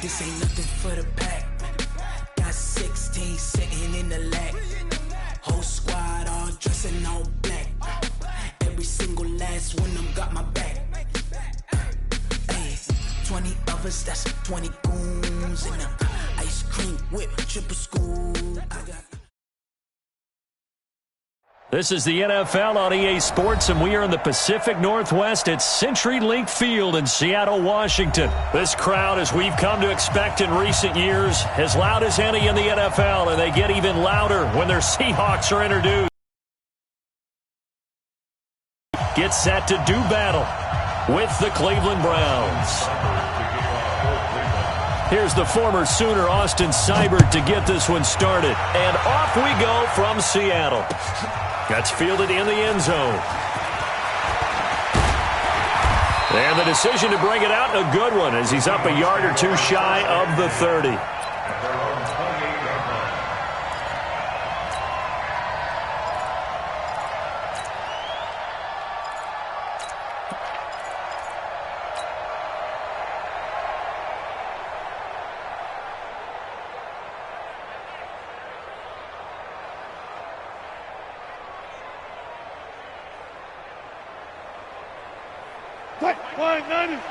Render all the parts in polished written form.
This ain't nothing for the pack. Got 16 sitting in the lap. Whole squad all dressing all black. Every single last one of them got my back. Hey, 20 of us, that's 20 goons in them. Ice cream whip, triple scoop. I got. This is the NFL on EA Sports, and we are in the Pacific Northwest at CenturyLink Field in Seattle, Washington. This crowd, as we've come to expect in recent years, as loud as any in the NFL, and they get even louder when their Seahawks are introduced. Get set to do battle with the Cleveland Browns. Here's the former Sooner, Austin Seibert, to get this one started. And off we go from Seattle. That's fielded in the end zone. And the decision to bring it out, a good one, as he's up a yard or two shy of the 30. Flying 90. Hey,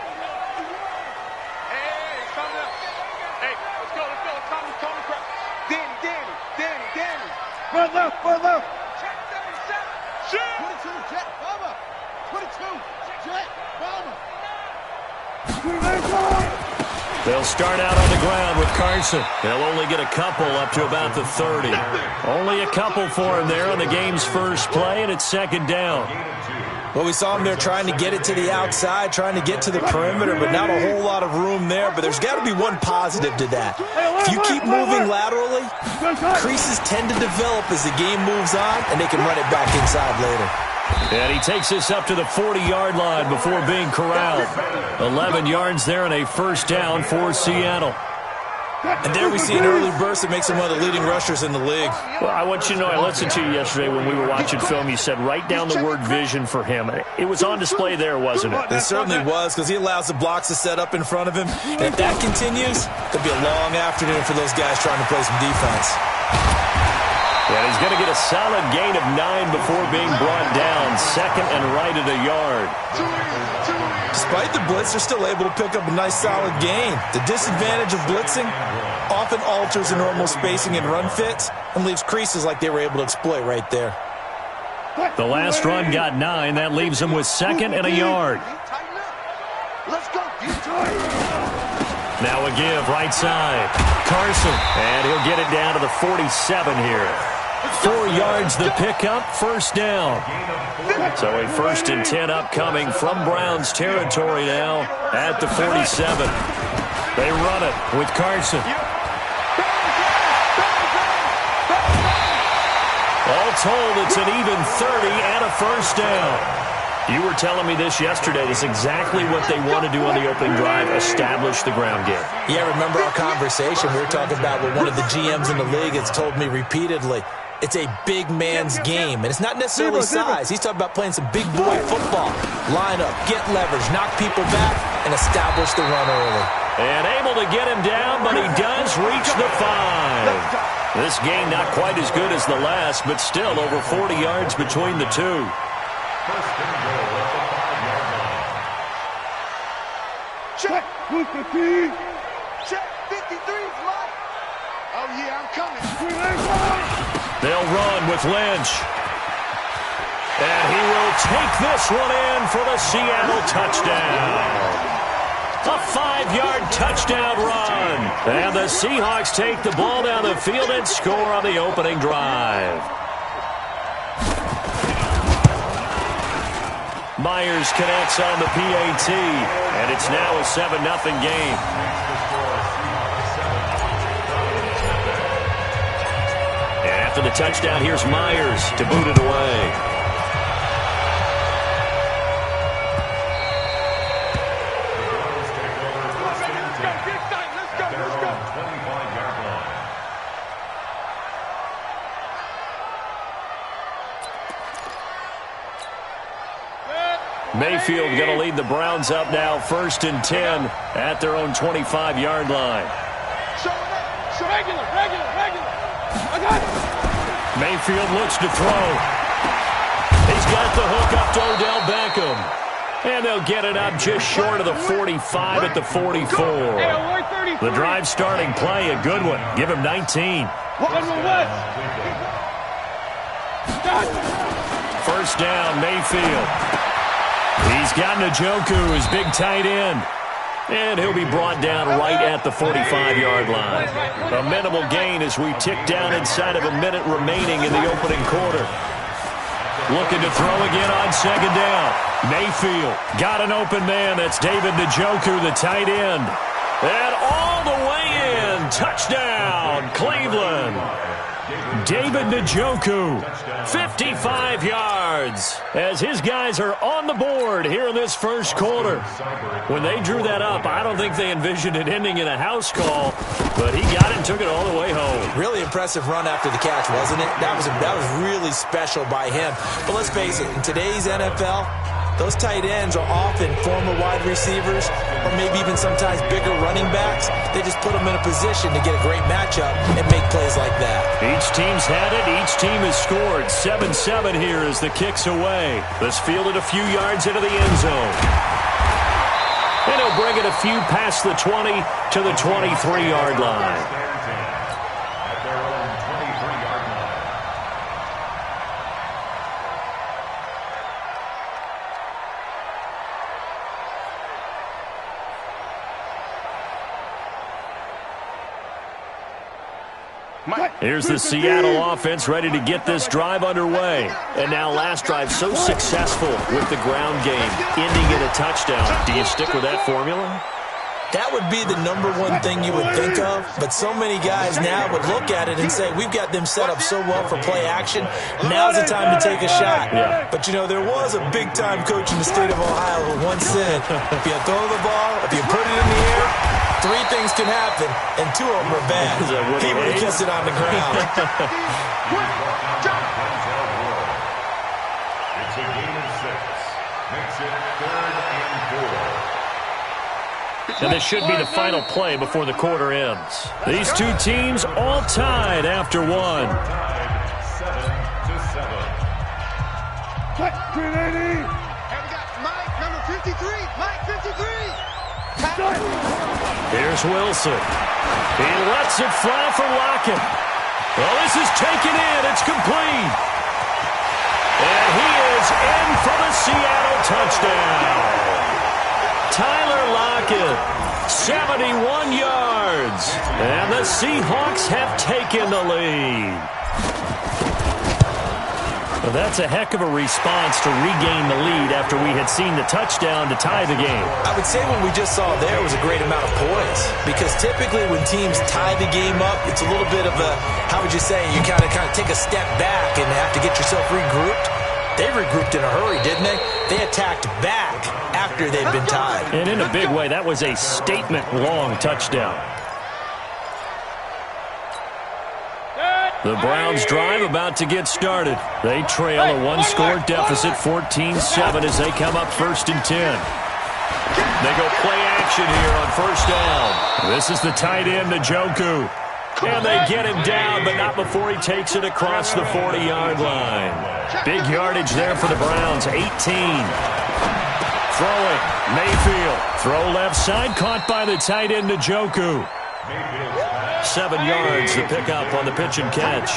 it's coming up. Hey, let's go. Tommy. Danny. Right left. Check 77. Shoot. 22, Jet, bomber. 22, Jet, bomber. They'll start out on the ground with Carson. They'll only get a couple up to about the 30. Only a couple for him there on the game's first play, and it's second down. Well, we saw him there trying to get it to the outside, trying to get to the perimeter, but not a whole lot of room there. But there's got to be one positive to that. If you keep moving laterally, creases tend to develop as the game moves on, and they can run it back inside later. And he takes this up to the 40-yard line before being corralled. 11 yards there and a first down for Seattle. And there we see an early burst that makes him one of the leading rushers in the league. Well, I want you to know, I listened to you yesterday when we were watching film. You said write down the word vision for him. It was on display there, wasn't it? It certainly was, because he allows the blocks to set up in front of him. And if that continues, it could be a long afternoon for those guys trying to play some defense. And he's going to get a solid gain of 9 before being brought down. Second and right at a yard. Despite the blitz, they're still able to pick up a nice solid gain. The disadvantage of blitzing often alters the normal spacing and run fits and leaves creases like they were able to exploit right there. The last run got 9. That leaves him with second and a yard. Let's go. Now a give right side. Carson. And he'll get it down to the 47 here. 4 yards the pickup, first down. So a 1st and 10 upcoming from Browns territory now at the 47. They run it with Carson. All told, it's an even 30 and a first down. You were telling me this yesterday. This is exactly what they want to do on the opening drive, establish the ground game. Yeah, remember our conversation? We were talking about what one of the GMs in the league has told me repeatedly. It's a big man's game, and it's not necessarily size. He's talking about playing some big boy football. Line up, get leverage, knock people back, and establish the run early. And able to get him down, but he does reach the 5. This game not quite as good as the last, but still over 40 yards between the two. Check. Check. 53's light. Oh, yeah, I'm coming. They'll run with Lynch. And he will take this one in for the Seattle touchdown. A 5-yard touchdown run. And the Seahawks take the ball down the field and score on the opening drive. Myers connects on the PAT, and it's now a 7-0 game. And after the touchdown, here's Myers to boot it away. Mayfield going to lead the Browns up now, 1st and 10 at their own 25-yard line. Regular. I got it. Mayfield looks to throw. He's got the hook up to Odell Beckham. And they'll get it up just short of the 45 at the 44. The drive starting play, a good one. Give him 19. First down, Mayfield. He's got Njoku, his big tight end. And he'll be brought down right at the 45-yard line. A minimal gain as we tick down inside of a minute remaining in the opening quarter. Looking to throw again on 2nd down. Mayfield got an open man. That's David Njoku, the tight end. And all the way in. Touchdown, Cleveland. David Njoku, 55 yards, as his guys are on the board here in this first quarter. When they drew that up, I don't think they envisioned it ending in a house call, but he got it and took it all the way home. Really impressive run after the catch, wasn't it? That was really special by him. But let's face it, in today's NFL, those tight ends are often former wide receivers or maybe even sometimes bigger running backs. They just put them in a position to get a great matchup and make plays like that. Each team's had it. Each team has scored. 7-7 here as the kick's away. This fielded a few yards into the end zone. And he'll bring it a few past the 20 to the 23-yard line. Here's the Seattle offense ready to get this drive underway. And now last drive so successful with the ground game, ending in a touchdown. Do you stick with that formula? That would be the #1 thing you would think of, but so many guys now would look at it and say, we've got them set up so well for play action, now's the time to take a shot. Yeah. But, you know, there was a big-time coach in the state of Ohio who once said, if you throw the ball, if you put it in the air, 3 things can happen, and 2 of them are bad. He would have kissed it on the ground. It's a game of 6. Makes it 3rd and 4. And this should be the final play before the quarter ends. These two teams all tied after 1. 7-7. Hey, we got Mike, number 53. Mike, 53. Here's Wilson. He lets it fly for Lockett. Well, this is taken in. It's complete. And he is in for the Seattle touchdown. Tyler Lockett, 71 yards. And the Seahawks have taken the lead. Well, that's a heck of a response to regain the lead after we had seen the touchdown to tie the game. I would say what we just saw there was a great amount of poise, because typically when teams tie the game up, it's a little bit of a, how would you say, you kind of take a step back and have to get yourself regrouped. They regrouped in a hurry, didn't they? They attacked back after they'd been tied. And in a big way, that was a statement-long touchdown. The Browns drive about to get started. They trail a 1-score deficit, 14-7, as they come up 1st and 10. They go play action here on 1st down. This is the tight end, Njoku. And they get him down, but not before he takes it across the 40-yard line. Big yardage there for the Browns, 18. Throwing, Mayfield. Throw left side, caught by the tight end, Njoku. 7 yards, the pickup on the pitch and catch.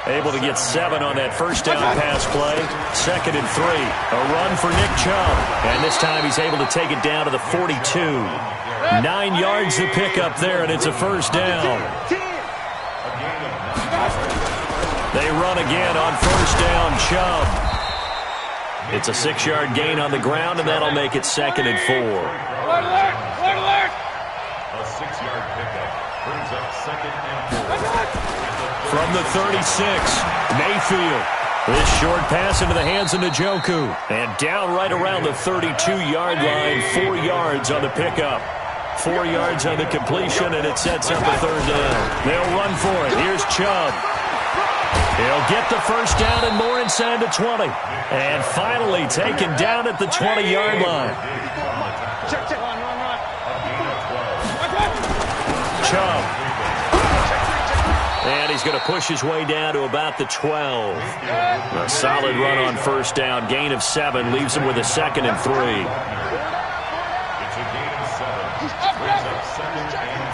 Able to get 7 on that 1st down pass play. 2nd and 3. A run for Nick Chubb. And this time he's able to take it down to the 42. 9 yards to pick up there, and it's a 1st down. They run again on 1st down, Chubb. It's a 6-yard gain on the ground, and that'll make it 2nd and 4. A 6-yard pickup brings up 2nd and 4. From the 36, Mayfield. This short pass into the hands of Njoku. And down right around the 32-yard line, 4 yards on the pickup. 4 yards on the completion, and it sets up a 3rd down. They'll run for it. Here's Chubb. He'll get the first down and more inside the 20. And finally taken down at the 20-yard line. Check. Run. Chubb. And he's going to push his way down to about the 12. A solid run on first down. Gain of 7 leaves him with a 2nd and 3. It's a gain of 7. Brings up 2nd and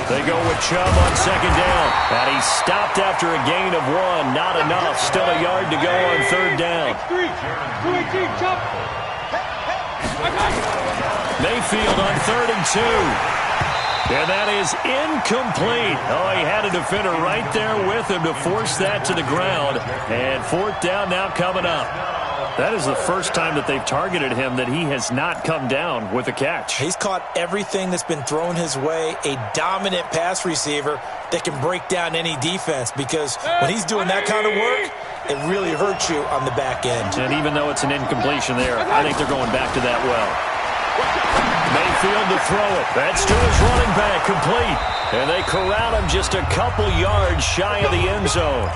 3. They go with Chubb on 2nd down. And he's stopped after a gain of 1. Not enough. Still a yard to go on 3rd down. 218, Chubb. Mayfield on 3rd and 2. And that is incomplete. Oh, he had a defender right there with him to force that to the ground. And 4th down now coming up. That is the first time that they've targeted him that he has not come down with a catch. He's caught everything that's been thrown his way. A dominant pass receiver that can break down any defense, because when he's doing that kind of work, it really hurts you on the back end. And even though it's an incompletion there, I think they're going back to that well. Mayfield to throw it. That's to his running back, complete. And they corral him just a couple yards shy of the end zone.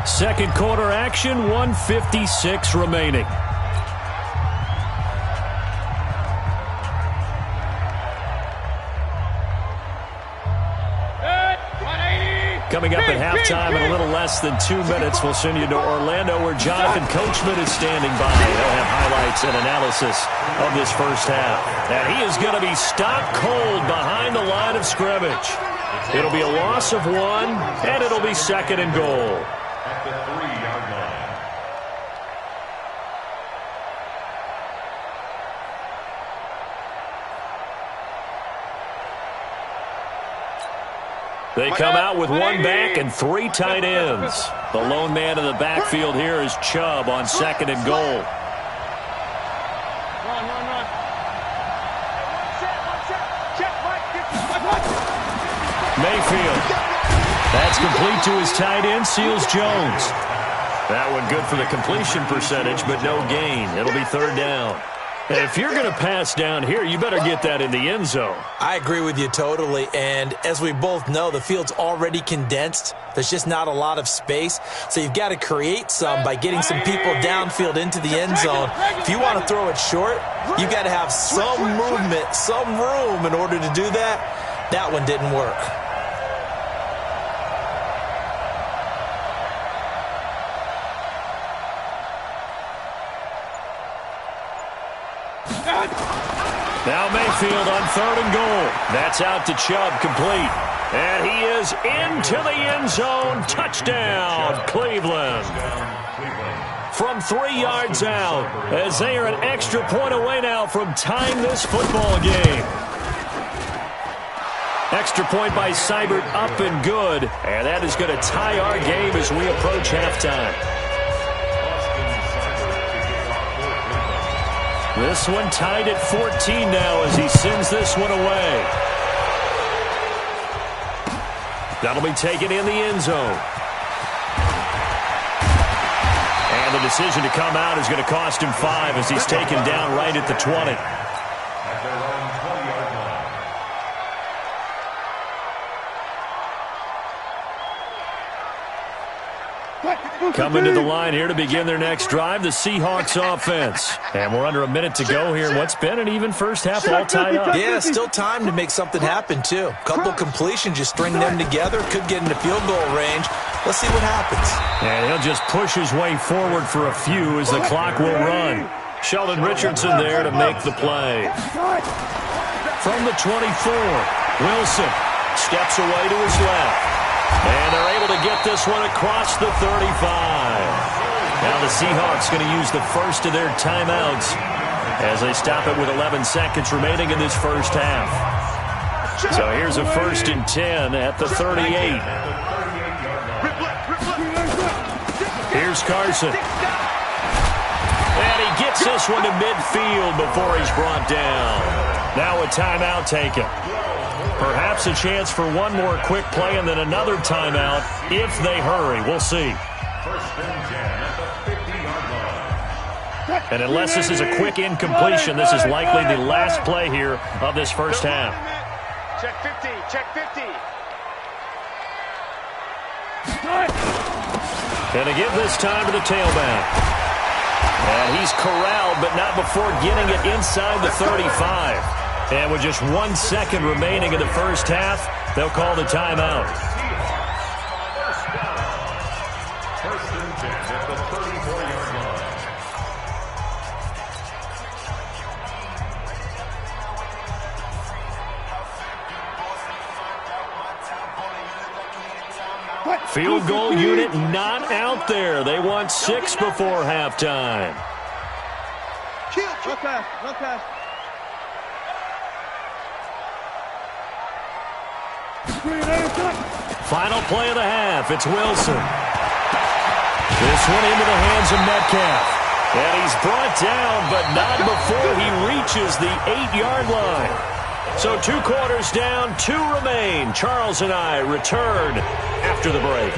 2nd quarter action, 1:56 remaining. Coming up at halftime in a little less than 2 minutes, we'll send you to Orlando where Jonathan Coachman is standing by. He'll have highlights and analysis of this first half. And he is going to be stopped cold behind the line of scrimmage. It'll be a loss of 1, and it'll be 2nd and goal. At the 3-yard line. They come out with 1 back and 3 tight ends. The lone man in the backfield here is Chubb on 2nd and goal. Run. Mayfield. That's complete to his tight end, Seals Jones. That one good for the completion percentage, but no gain. It'll be 3rd down. And if you're going to pass down here, you better get that in the end zone. I agree with you totally, and as we both know, the field's already condensed. There's just not a lot of space, so you've got to create some by getting some people downfield into the end zone. If you want to throw it short, you've got to have some movement, some room in order to do that. That one didn't work. Now Mayfield on 3rd and goal. That's out to Chubb, complete. And he is into the end zone. Touchdown, Cleveland. From 3 yards out, as they are an extra point away now from tying this football game. Extra point by Seibert, up and good. And that is going to tie our game as we approach halftime. This one tied at 14 now as he sends this one away. That'll be taken in the end zone. And the decision to come out is going to cost him 5 as he's taken down right at the 20. Coming to the line here to begin their next drive, the Seahawks offense. And we're under a minute to go here in what's been an even first half, all tied up. Yeah, still time to make something happen, too. Couple completions, just string them together. Could get into field goal range. Let's see what happens. And he'll just push his way forward for a few as the clock will run. Sheldon Richardson there to make the play. From the 24, Wilson steps away to his left. And they're able to get this one across the 35. Now the Seahawks going to use the first of their timeouts as they stop it with 11 seconds remaining in this first half. So here's a 1st and 10 at the 38. Here's Carson. And he gets this one to midfield before he's brought down. Now a timeout taken. Perhaps a chance for one more quick play and then another timeout if they hurry. We'll see. 1st and 10 at the 50-yard line. And unless this is a quick incompletion, this is likely the last play here of this first half. Check 50, check 50. And to give this time to the tailback. And he's corralled, but not before getting it inside the 35. And with just 1 second remaining in the first half, they'll call the timeout. First and 10 at the 34-yard line. Field goal unit not out there. They want 6 before halftime. No pass. Final play of the half. It's Wilson. This one into the hands of Metcalf. And he's brought down, but not before he reaches the 8-yard line. So 2 quarters down, 2 remain. Charles and I return after the break.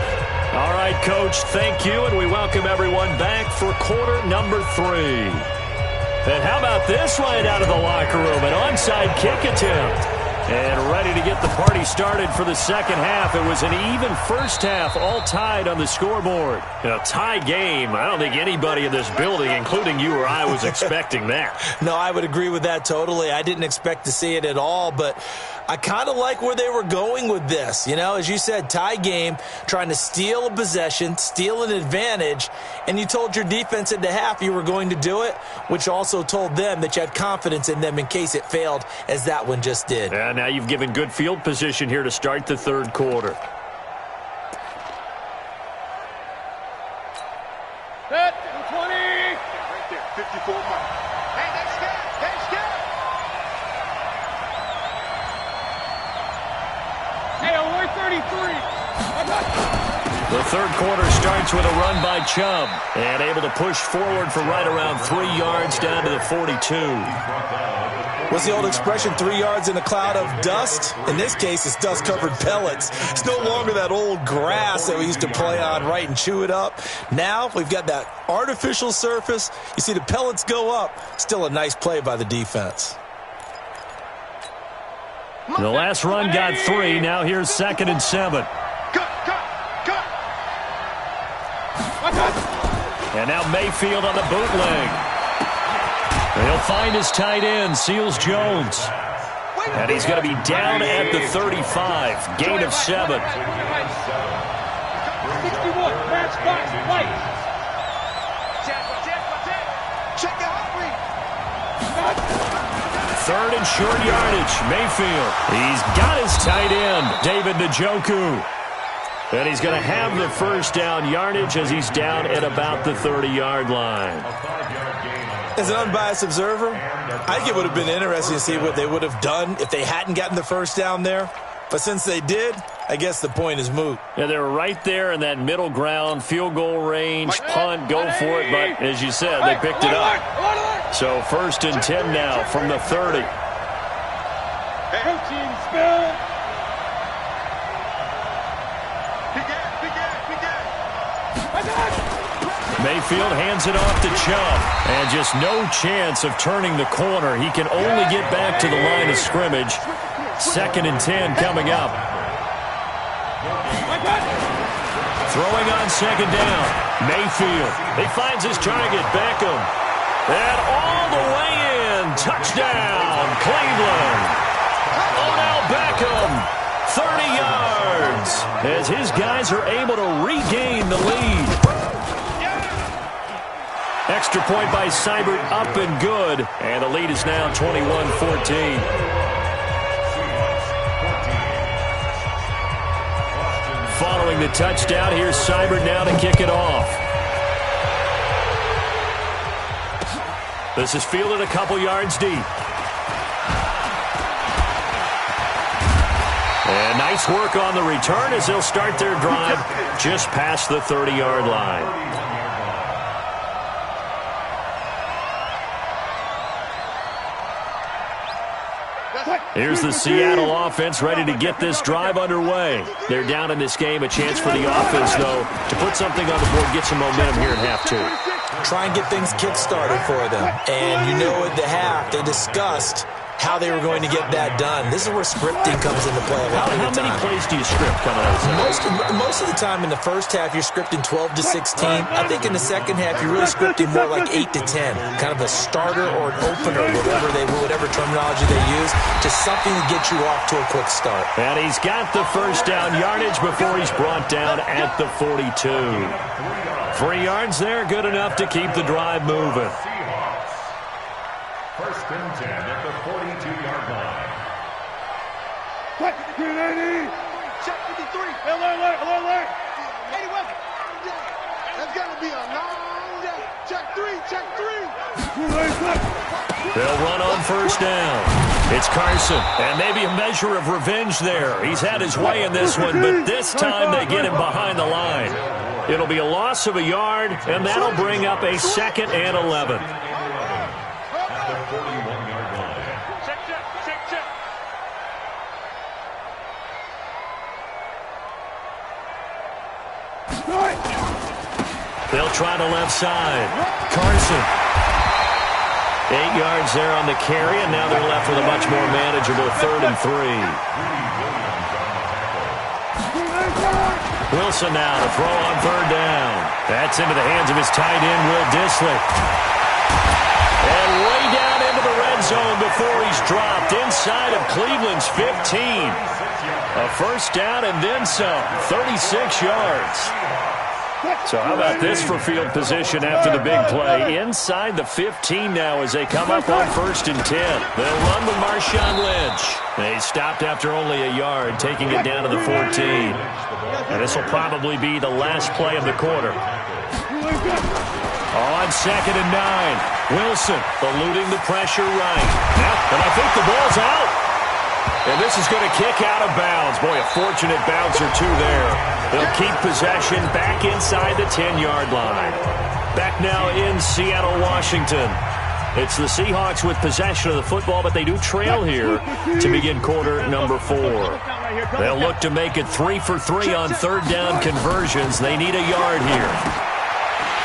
All right, Coach, thank you, and we welcome everyone back for quarter number 3. And how about this right out of the locker room? An onside kick attempt. And ready to get the party started for the second half. It was an even first half, all tied on the scoreboard. A tie game. I don't think anybody in this building, including you or I, was expecting that. No, I would agree with that totally. I didn't expect to see it at all, but I kind of like where they were going with this. You know, as you said, tie game, trying to steal a possession, steal an advantage, and you told your defense at the half you were going to do it, which also told them that you had confidence in them in case it failed, as that one just did. Yeah, now you've given good field position here to start the third quarter. Set, 20. Right there, 54 mark. Hey, they scared. Hey, only 33. The third quarter starts with a run by Chubb, and able to push forward for right around 3 yards down to the 42. What's the old expression, 3 yards in a cloud of dust? In this case, it's dust-covered pellets. It's no longer that old grass that we used to play on, right, and chew it up. Now we've got that artificial surface. You see the pellets go up. Still a nice play by the defense. The last run got 3. Now here's 2nd and 7. And now Mayfield on the bootleg. He'll find his tight end, Seals Jones. And he's going to be down at the 35. Gain of 7. 61, match box, light. Check out. 3rd and short yardage, Mayfield. He's got his tight end, David Njoku. And he's going to have the first down yardage as he's down at about the 30-yard line. As an unbiased observer, I think it would have been interesting to see what they would have done if they hadn't gotten the first down there. But since they did, I guess the point is moot. Yeah, they were right there in that middle ground, field goal range, punt, go for it. But as you said, they picked it up. So 1st and 10 now from the 30. Coaching spill. Mayfield hands it off to Chubb. And just no chance of turning the corner. He can only get back to the line of scrimmage. 2nd and 10 coming up. Throwing on 2nd down. Mayfield. He finds his target, Beckham. And all the way in. Touchdown, Cleveland. Odell Beckham. 30 yards. As his guys are able to regain the lead. Extra point by Seibert, up and good. And the lead is now 21-14. Following the touchdown, here's Seibert now to kick it off. This is fielded a couple yards deep. And nice work on the return as they'll start their drive just past the 30-yard line. Here's the Seattle offense ready to get this drive underway. They're down in this game. A chance for the offense, though, to put something on the board, get some momentum here in half 2. Try and get things kick-started for them. And you know at the half they discussed how they were going to get that done. This is where scripting comes into play a lot of the time. How many plays do you script coming out of this? Most of the time in the first half, you're scripting 12 to 16. I think in the second half, you're really scripting more like 8 to 10. Kind of a starter or an opener, whatever terminology they use, just something to get you off to a quick start. And he's got the first down yardage before he's brought down at the 42. 3 yards there, good enough to keep the drive moving. First and 10 at the 42-yard line. Check 53. Alert. 80 West. That's going to be a long day. Check 3. They'll run on first down. It's Carson, and maybe a measure of revenge there. He's had his way in this one, but this time they get him behind the line. It'll be a loss of a yard, and that'll bring up a 2nd and 11. At the 41-yard line. Check. They'll try the left side. Carson. 8 yards there on the carry, and now they're left with a much more manageable 3rd and 3. Wilson now to throw on 3rd down. That's into the hands of his tight end, Will Dissly. And way down into the red zone before he's dropped inside of Cleveland's 15. A first down and then some, 36 yards. So how about this for field position after the big play? Inside the 15 now as they come up on 1st and 10. They'll run with Marshawn Lynch. They stopped after only a yard, taking it down to the 14. And this will probably be the last play of the quarter. On 2nd and 9, Wilson eluding the pressure right. Now, and I think the ball's out. And this is going to kick out of bounds. Boy, a fortunate bounce or two there. They'll keep possession back inside the 10-yard line. Back now in Seattle, Washington. It's the Seahawks with possession of the football, but they do trail here to begin quarter number 4. They'll look to make it 3 for 3 on 3rd down conversions. They need a yard here.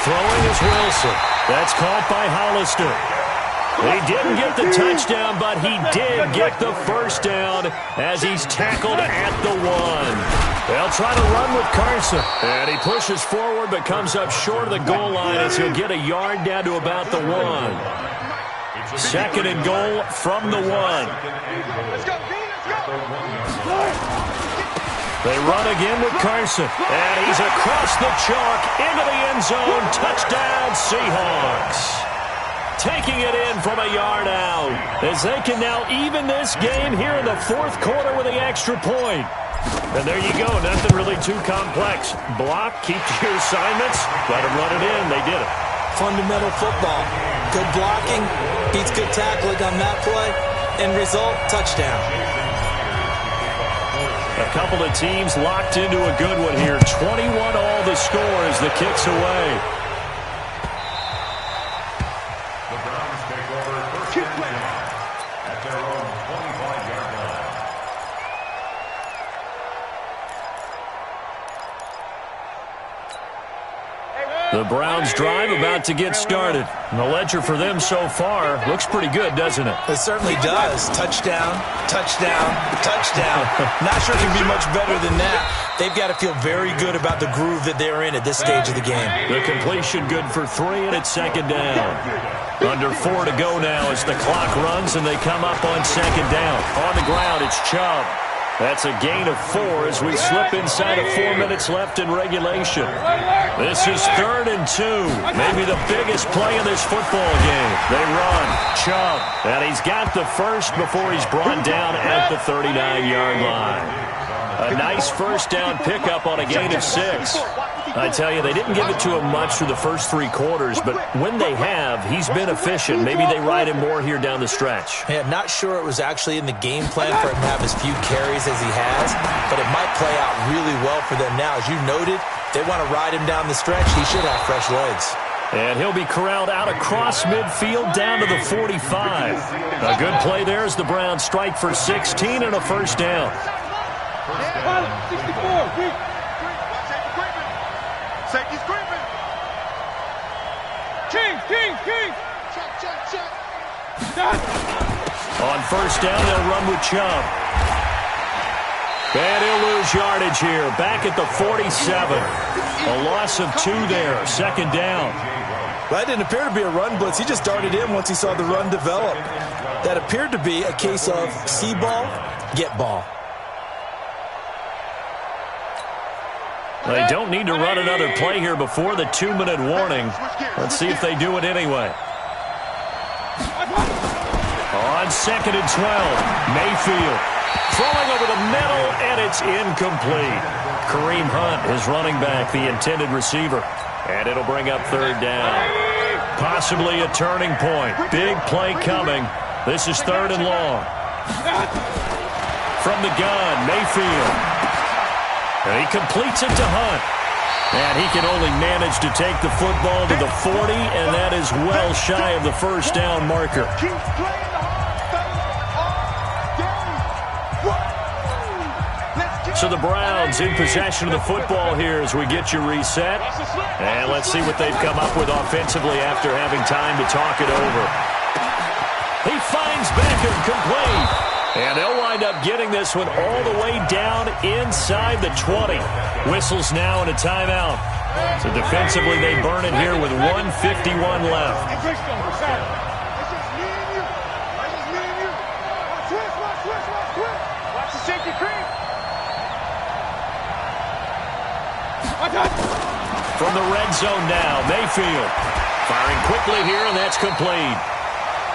Throwing is Wilson. That's caught by Hollister. He didn't get the touchdown, but he did get the first down as he's tackled at the 1. They'll try to run with Carson. And he pushes forward but comes up short of the goal line as he'll get a yard down to about the 1. 2nd and goal from the 1. Let's go, D. Let's go. They run again with Carson. And he's across the chalk into the end zone. Touchdown, Seahawks. Taking it in from a yard out as they can now even this game here in the 4th quarter with the extra point. And there you go. Nothing really too complex. Block, keep to your assignments, let them run it in. They did it. Fundamental football. Good blocking beats good tackling on that play. End result, touchdown. A couple of teams locked into a good one here. 21 all the score as the kick's away. At their own 25-yard line. The Browns drive about to get started. And the ledger for them so far looks pretty good, doesn't it? It certainly does. Touchdown, touchdown, touchdown. Not sure it can be much better than that. They've got to feel very good about the groove that they're in at this stage of the game. The completion good for 3, and it's 2nd down. Under 4 to go now as the clock runs and they come up on 2nd down. On the ground, it's Chubb. That's a gain of 4 as we slip inside of 4 minutes left in regulation. This is 3rd and 2. Maybe the biggest play in this football game. They run. Chubb. And he's got the first before he's brought down at the 39-yard line. A nice first down pickup on a gain of 6. I tell you, they didn't give it to him much through the first 3 quarters, but when they have, he's been efficient. Maybe they ride him more here down the stretch. Yeah, not sure it was actually in the game plan for him to have as few carries as he has, but it might play out really well for them now. As you noted, they want to ride him down the stretch. He should have fresh legs. And he'll be corralled out across midfield down to the 45. A good play there as the Browns strike for 16 and a first down. 64. Safety's creeping. King. Check. On first down, they'll run with Chubb. And he'll lose yardage here. Back at the 47. A loss of 2 there. Second down. That didn't appear to be a run blitz. He just darted in once he saw the run develop. That appeared to be a case of see ball, get ball. They don't need to run another play here before the 2-minute warning. Let's see if they do it anyway. On second and 12, Mayfield throwing over the middle, and it's incomplete. Kareem Hunt, his running back, the intended receiver. And it'll bring up third down. Possibly a turning point. Big play coming. This is third and long. From the gun, Mayfield. And he completes it to Hunt. And he can only manage to take the football to the 40, and that is well shy of the first down marker. So the Browns in possession of the football here as we get you reset. And let's see what they've come up with offensively after having time to talk it over. He finds Beckham complete. And they'll wind up getting this one all the way down inside the 20. Whistles now and a timeout. So defensively they burn it here with 1:51 left. Watch the safety creep. From the red zone now, Mayfield firing quickly here, and that's complete.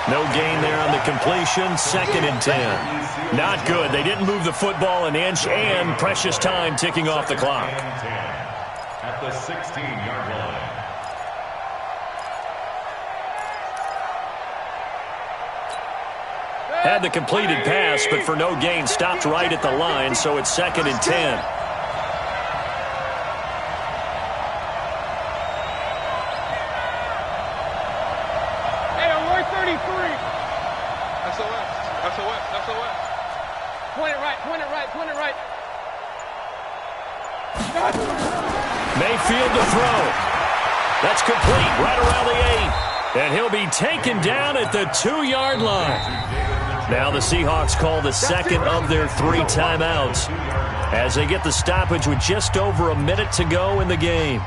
No gain there on the completion. Second and 10. Not good. They didn't move the football an inch, and precious time ticking off the clock. At the 16-yard line. Had the completed pass, but for no gain, stopped right at the line, so it's second and 10. Mayfield to throw. That's complete right around the 8. And he'll be taken down at the 2-yard line. Now the Seahawks call the second of their 3 timeouts as they get the stoppage with just over a minute to go in the game.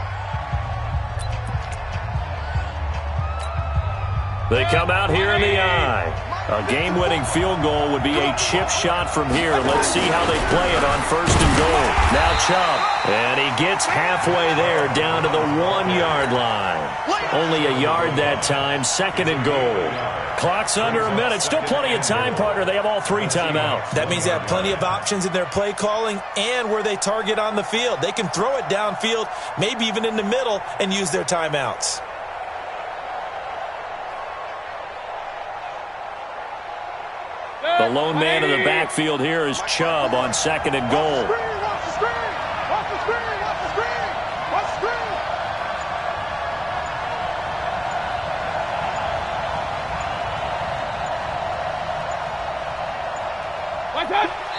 They come out here in the eye. A game-winning field goal would be a chip shot from here. Let's see how they play it on first and goal. Now Chubb, and he gets halfway there down to the 1-yard line. Only a yard that time, second and goal. Clock's under a minute. Still plenty of time, partner. They have all 3 timeouts. That means they have plenty of options in their play calling and where they target on the field. They can throw it downfield, maybe even in the middle, and use their timeouts. The lone man in the backfield here is Chubb on second and goal.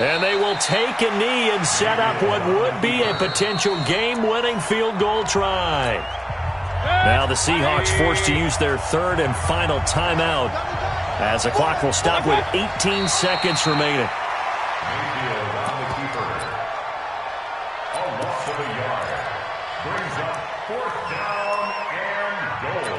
And they will take a knee and set up what would be a potential game-winning field goal try. Now the Seahawks forced to use their 3rd and final timeout, as the clock will stop with 18 seconds remaining. Mayfield on the keeper. A loss of a yard. Brings up 4th down and goal.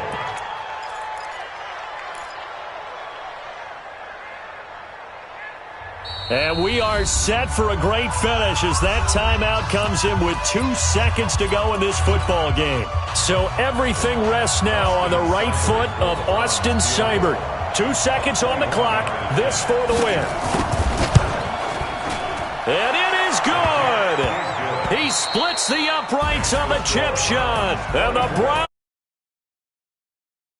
And we are set for a great finish as that timeout comes in with 2 seconds to go in this football game. So everything rests now on the right foot of Austin Seibert. 2 seconds on the clock. This for the win. And it is good. He splits the uprights on the chip shot. And the Browns